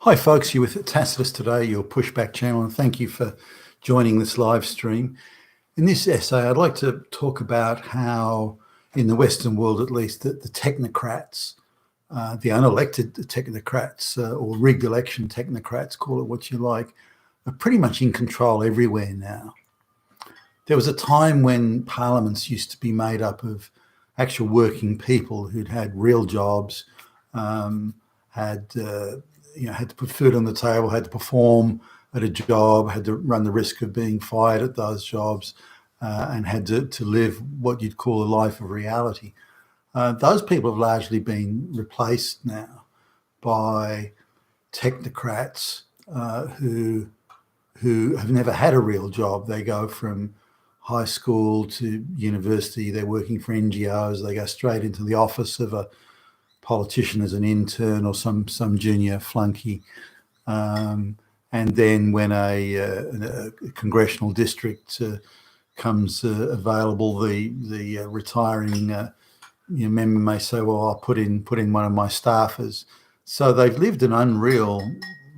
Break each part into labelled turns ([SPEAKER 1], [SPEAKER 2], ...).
[SPEAKER 1] Hi folks, you're with Tacitus today, your pushback channel, and thank you for joining this live stream. In this essay, I'd like to talk about how, in the Western world at least, the technocrats, the unelected technocrats or rigged election technocrats, call it what you like, are pretty much in control everywhere now. There was a time when parliaments used to be made up of actual working people who'd had real jobs, had to put food on the table, had to perform at a job, had to run the risk of being fired at those jobs, and had to live what you'd call a life of reality. Those people have largely been replaced now by technocrats who have never had a real job. They go from high school to university, they're working for NGOs, they go straight into the office of a politician as an intern or some junior flunky. And then when a congressional district comes available, the retiring member may say, well, I'll put in one of my staffers. So they've lived an unreal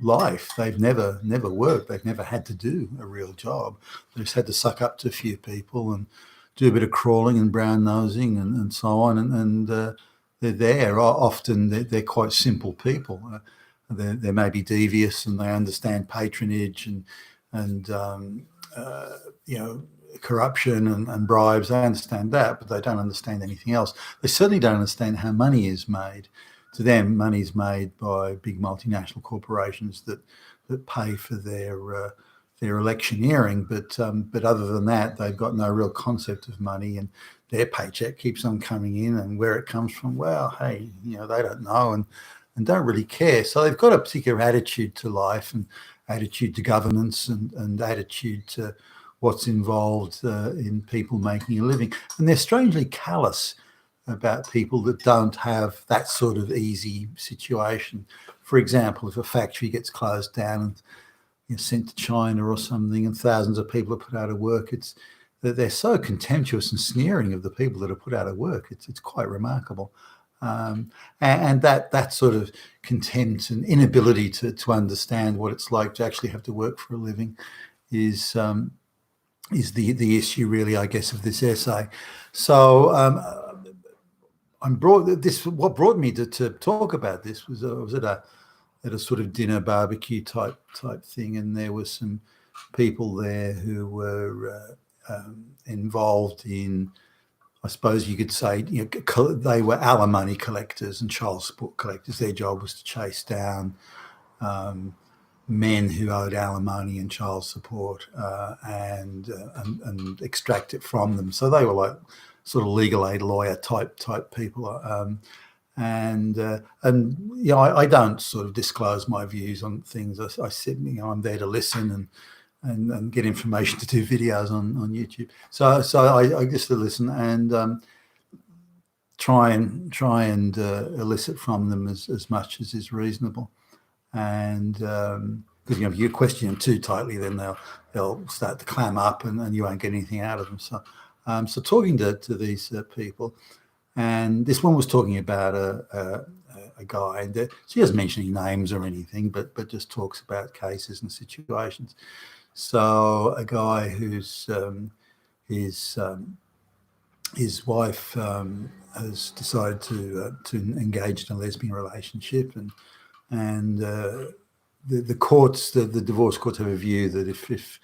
[SPEAKER 1] life. They've never worked. They've never had to do a real job. They've just had to suck up to a few people and do a bit of crawling and brown nosing and so on. And they're there. Often they're quite simple people. They may be devious and they understand patronage and corruption and bribes. They understand that, but they don't understand anything else. They certainly don't understand how money is made. To them, money is made by big multinational corporations that pay for their electioneering. But other than that, they've got no real concept of money, and their paycheck keeps on coming in, and where it comes from, well, hey, they don't know and don't really care. So they've got a particular attitude to life and attitude to governance and attitude to what's involved in people making a living. And they're strangely callous about people that don't have that sort of easy situation. For example, if a factory gets closed down and sent to China or something and thousands of people are put out of work, they're so contemptuous and sneering of the people that are put out of work. It's quite remarkable. And that sort of contempt and inability to understand what it's like to actually have to work for a living is the issue, really, I guess, of this essay. So what brought me to talk about this was I was at a sort of dinner barbecue type thing, and there were some people there who were involved in, I suppose you could say, they were alimony collectors and child support collectors. Their job was to chase down men who owed alimony and child support and extract it from them. So they were like sort of legal aid lawyer type people. I don't sort of disclose my views on things. I said, I'm there to listen and get information to do videos on YouTube. So I just to listen and try and elicit from them as much as is reasonable. And because if you question them too tightly, then they'll start to clam up and you won't get anything out of them. So talking to these people, and this one was talking about a guy, and she doesn't mention any names or anything, but just talks about cases and situations. So a guy whose his wife has decided to engage in a lesbian relationship, and the courts, the divorce courts, have a view that if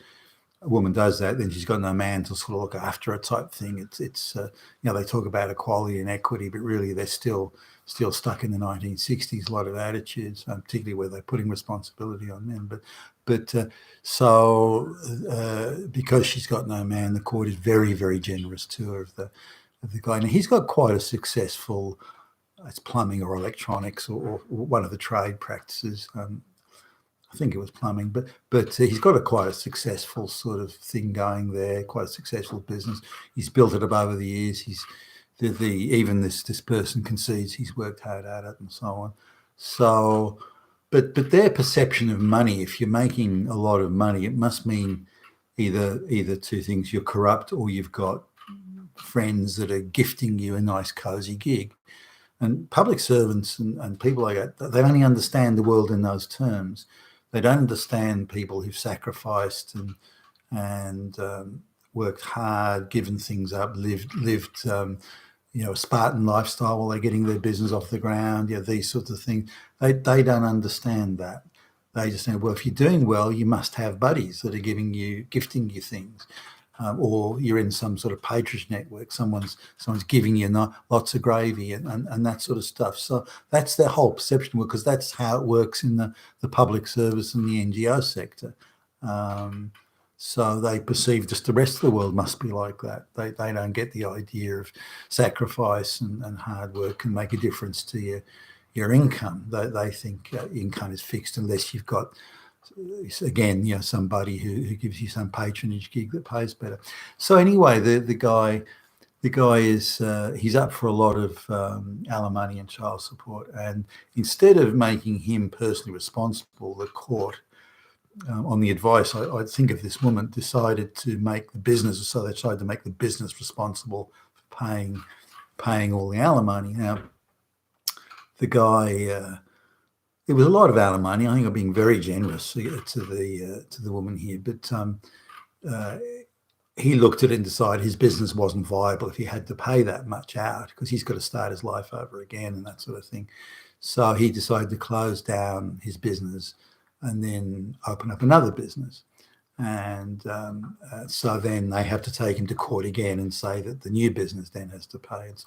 [SPEAKER 1] a woman does that, then she's got no man to sort of look after her type thing. It's they talk about equality and equity, but really they're still stuck in the 1960s. A lot of attitudes, particularly where they're putting responsibility on men. But because she's got no man, the court is very, very generous to her of the guy, and he's got quite a successful. It's plumbing or electronics or one of the trade practices. I think it was plumbing, but he's got quite a successful sort of thing going there, quite a successful business. He's built it up over the years. Even this person concedes he's worked hard at it and so on. So, but their perception of money, if you're making a lot of money, it must mean either two things: you're corrupt or you've got friends that are gifting you a nice cozy gig. And public servants and people like that, they only understand the world in those terms. They don't understand people who've sacrificed and worked hard, given things up, lived a Spartan lifestyle while they're getting their business off the ground. These sorts of things. They don't understand that. They just say, well, if you're doing well, you must have buddies that are gifting you things. Or you're in some sort of patronage network, someone's giving you lots of gravy and that sort of stuff. So that's their whole perception, because that's how it works in the public service and the NGO sector. So they perceive just the rest of the world must be like that. They don't get the idea of sacrifice and hard work can make a difference to your income. They think income is fixed unless you've got, again, somebody who gives you some patronage gig that pays better. So anyway, the guy is he's up for a lot of alimony and child support, and instead of making him personally responsible, the court, on the advice, I think of this woman, decided to make the business, so they tried to make the business responsible for paying all the alimony. Now, the guy. It was a lot of alimony. I think I'm being very generous to the woman here, but he looked at it and decided his business wasn't viable if he had to pay that much out, because he's got to start his life over again and that sort of thing. So he decided to close down his business and then open up another business. And so then they have to take him to court again and say that the new business then has to pay. And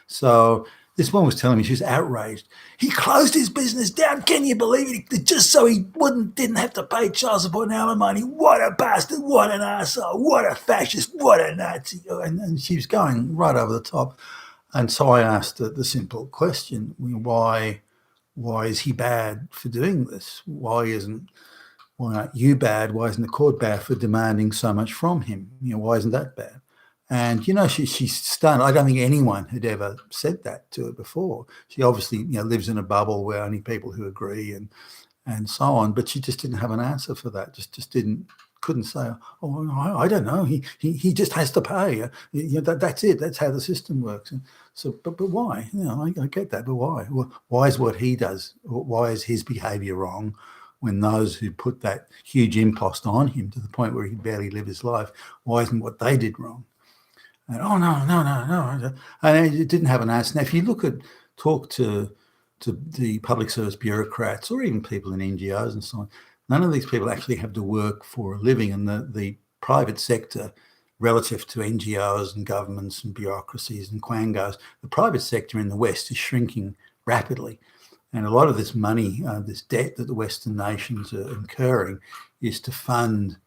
[SPEAKER 1] so this one was telling me, she was outraged. He closed his business down. Can you believe it? Just so he didn't have to pay child support and alimony. What a bastard. What an arsehole. What a fascist. What a Nazi. And she was going right over the top. And so I asked her the simple question, why is he bad for doing this? Why aren't you bad? Why isn't the court bad for demanding so much from him? Why isn't that bad? And, she's stunned. I don't think anyone had ever said that to her before. She obviously, lives in a bubble where only people who agree and so on, but she just didn't have an answer for that. Just couldn't say, oh, I don't know. He just has to pay. That's it. That's how the system works. And so, but why? I get that, but why? Well, why is what he does? Why is his behaviour wrong? When those who put that huge impost on him to the point where he could barely live his life, why isn't what they did wrong? And no. And it didn't have an answer. Now, if you talk to the public service bureaucrats or even people in NGOs and so on, none of these people actually have to work for a living. And the private sector, relative to NGOs and governments and bureaucracies and quangos, the private sector in the West is shrinking rapidly. And a lot of this money, this debt that the Western nations are incurring, is to fund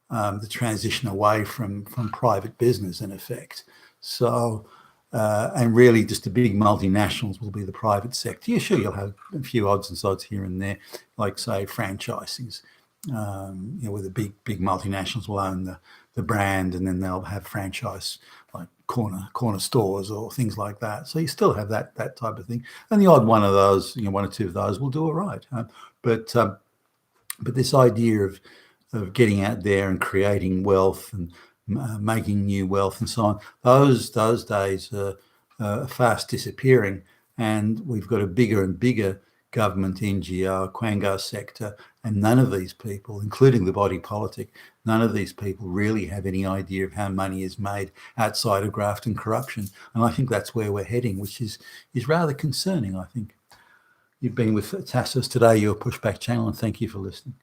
[SPEAKER 1] the transition away from private business, in effect. So, and really just the big multinationals will be the private sector. Yeah, sure, you'll have a few odds and sods here and there, like, say, franchisings, where the big multinationals will own the brand, and then they'll have franchise, like corner stores or things like that. So you still have that type of thing. And the odd one of those, one or two of those will do all right. But this idea of getting out there and creating wealth and making new wealth and so on, those days are fast disappearing, and we've got a bigger and bigger government, NGO, quango sector, and none of these people, including the body politic, none of these people really have any idea of how money is made outside of graft and corruption. And I think that's where we're heading, which is rather concerning, I think. You've been with Tassos today, your Pushback channel, and thank you for listening.